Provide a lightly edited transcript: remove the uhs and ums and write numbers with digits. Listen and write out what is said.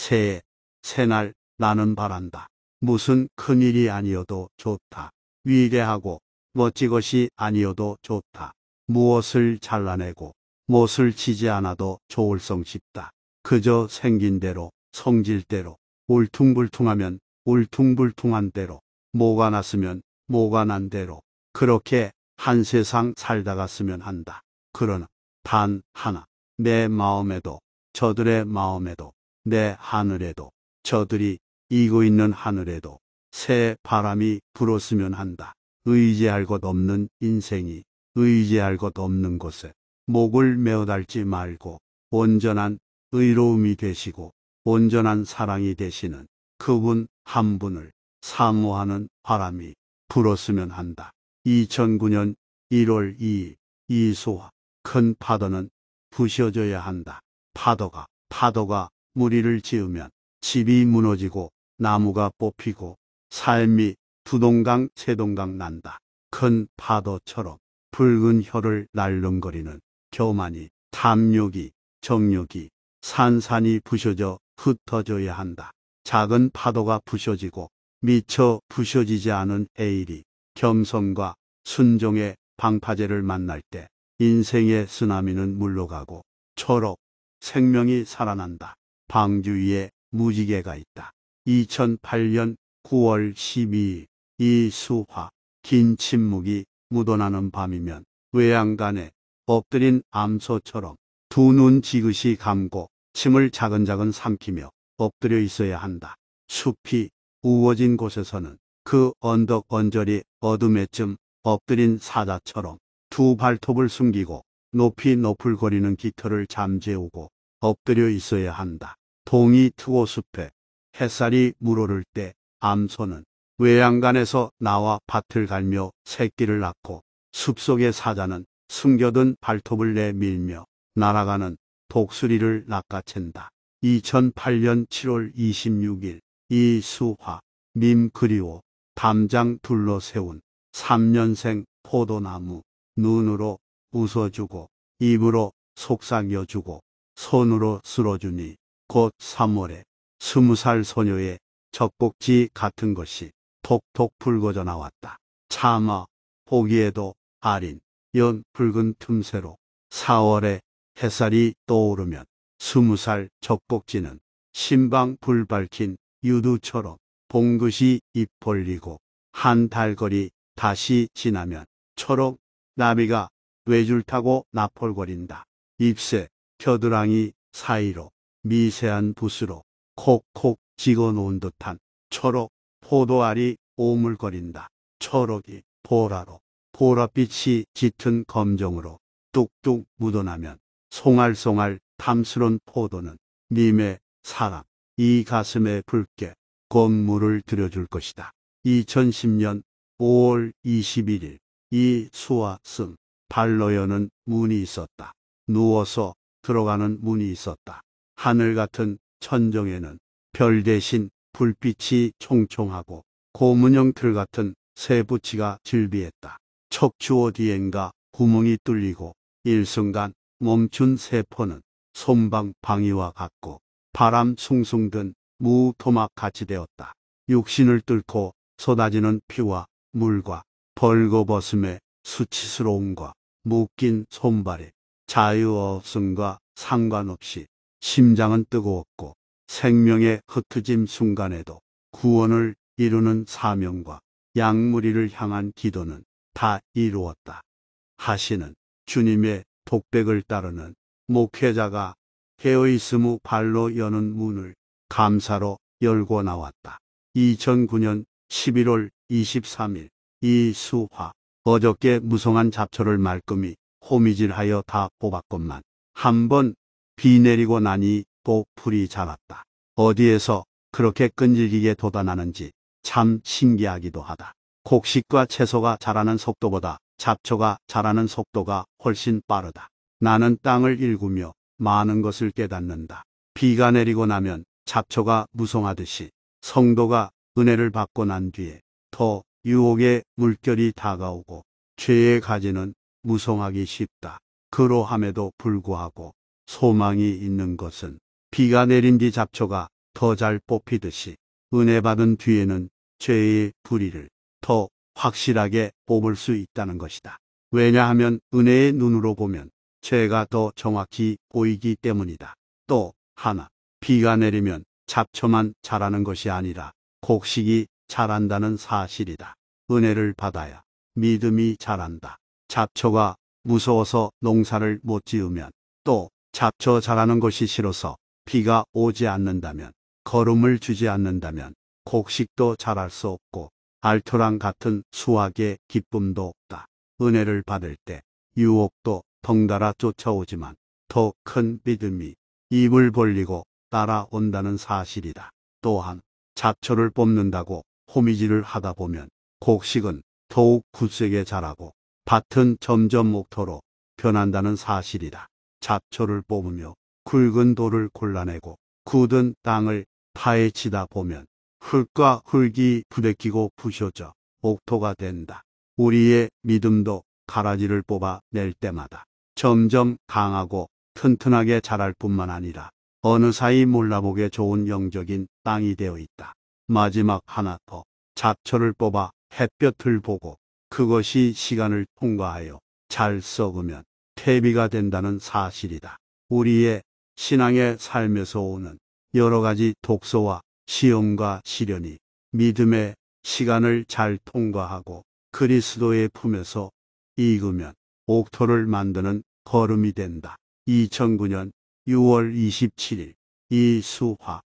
새해 새날 나는 바란다. 무슨 큰일이 아니어도 좋다. 위대하고 멋진 것이 아니어도 좋다. 무엇을 잘라내고 못을 치지 않아도 좋을성 싶다. 그저 생긴 대로 성질대로 울퉁불퉁하면 울퉁불퉁한 대로 뭐가 났으면 뭐가 난 대로 그렇게 한 세상 살다 갔으면 한다. 그러나 단 하나 내 마음에도 저들의 마음에도 내 하늘에도 저들이 이고 있는 하늘에도 새 바람이 불었으면 한다. 의지할 것 없는 인생이 의지할 것 없는 곳에 목을 메어 달지 말고 온전한 의로움이 되시고 온전한 사랑이 되시는 그분 한 분을 사모하는 바람이 불었으면 한다. 2009년 1월 2일 이수화. 큰 파도는 부셔져야 한다. 파도가 무리를 지으면 집이 무너지고 나무가 뽑히고 삶이 두동강 세동강 난다. 큰 파도처럼 붉은 혀를 날름거리는 교만이 탐욕이 정욕이 산산이 부셔져 흩어져야 한다. 작은 파도가 부셔지고 미처 부셔지지 않은 에일이 겸손과 순종의 방파제를 만날 때 인생의 쓰나미는 물러가고 초록 생명이 살아난다. 방주 위에 무지개가 있다. 2008년 9월 12일 이수화. 긴 침묵이 묻어나는 밤이면 외양간에 엎드린 암소처럼 두 눈 지그시 감고 침을 차근차근 삼키며 엎드려 있어야 한다. 숲이 우거진 곳에서는 그 언덕 언저리 어둠에쯤 엎드린 사자처럼 두 발톱을 숨기고 높이 너풀거리는 깃털을 잠재우고 엎드려 있어야 한다. 동이 트고 숲에 햇살이 물오를 때 암소는 외양간에서 나와 밭을 갈며 새끼를 낳고 숲속의 사자는 숨겨둔 발톱을 내밀며 날아가는 독수리를 낚아챈다. 2008년 7월 26일 이수화. 님 그리워. 담장 둘러 세운 3년생 포도나무. 눈으로 웃어주고 입으로 속삭여주고 손으로 쓸어주니 곧 3월에 20살 소녀의 젖꼭지 같은 것이 톡톡 붉어져 나왔다. 차마 보기에도 아린 연 붉은 틈새로 4월에 햇살이 떠오르면 20살 젖꼭지는 신방 불 밝힌 유두처럼 봉긋이 입 벌리고 한 달거리 다시 지나면 초록 나비가 뇌줄 타고 나폴거린다. 잎새 겨드랑이 사이로 미세한 붓으로 콕콕 찍어놓은 듯한 초록 포도알이 오물거린다. 초록이 보라로 보랏빛이 짙은 검정으로 뚝뚝 묻어나면 송알송알 탐스런 포도는 님의 사랑 이 가슴에 붉게 건물을 들여줄 것이다. 2010년 5월 21일 이수화. 승. 발로 여는 문이 있었다. 누워서 들어가는 문이 있었다. 하늘 같은 천정에는 별 대신 불빛이 총총하고 고문형 틀 같은 쇠붙이가 질비했다. 척추 어디엔가 구멍이 뚫리고 일순간 멈춘 세포는 솜방 방이와 같고 바람 숭숭 든 무토막 같이 되었다. 육신을 뚫고 쏟아지는 피와 물과 벌거벗음의 수치스러움과 묶인 손발의 자유없음과 상관없이 심장은 뜨거웠고 생명의 흩어짐 순간에도 구원을 이루는 사명과 양무리를 향한 기도는 다 이루었다. 하시는 주님의 독백을 따르는 목회자가 깨어있음 발로 여는 문을 감사로 열고 나왔다. 2009년 11월 23일 이수화. 어저께 무성한 잡초를 말끔히 호미질하여 다 뽑았건만 한번 비 내리고 나니 또 풀이 자랐다. 어디에서 그렇게 끈질기게 돋아나는지 참 신기하기도 하다. 곡식과 채소가 자라는 속도보다 잡초가 자라는 속도가 훨씬 빠르다. 나는 땅을 일구며 많은 것을 깨닫는다. 비가 내리고 나면 잡초가 무성하듯이 성도가 은혜를 받고 난 뒤에 더 유혹의 물결이 다가오고 죄의 가지는 무성하기 쉽다. 그러함에도 불구하고 소망이 있는 것은 비가 내린 뒤 잡초가 더 잘 뽑히듯이 은혜 받은 뒤에는 죄의 불의를 더 확실하게 뽑을 수 있다는 것이다. 왜냐하면 은혜의 눈으로 보면 죄가 더 정확히 보이기 때문이다. 또 하나, 비가 내리면 잡초만 자라는 것이 아니라 곡식이 자란다는 사실이다. 은혜를 받아야 믿음이 자란다. 잡초가 무서워서 농사를 못 지으면, 또 잡초 자라는 것이 싫어서 비가 오지 않는다면, 거름을 주지 않는다면 곡식도 자랄 수 없고 알토랑 같은 수확의 기쁨도 없다. 은혜를 받을 때 유혹도 덩달아 쫓아오지만 더 큰 믿음이 입을 벌리고 따라온다는 사실이다. 또한 잡초를 뽑는다고 호미질을 하다 보면 곡식은 더욱 굳세게 자라고 밭은 점점 목토로 변한다는 사실이다. 잡초를 뽑으며 굵은 돌을 골라내고 굳은 땅을 파헤치다 보면 흙과 흙이 부대끼고 부셔져 옥토가 된다. 우리의 믿음도 가라지를 뽑아 낼 때마다 점점 강하고 튼튼하게 자랄 뿐만 아니라 어느 사이 몰라보게 좋은 영적인 땅이 되어 있다. 마지막 하나 더, 잡초를 뽑아 햇볕을 보고 그것이 시간을 통과하여 잘 썩으면 퇴비가 된다는 사실이다. 우리의 신앙의 삶에서 오는 여러 가지 독소와 시험과 시련이 믿음의 시간을 잘 통과하고 그리스도의 품에서 익으면 옥토를 만드는 거름이 된다. 2009년 6월 27일 이수화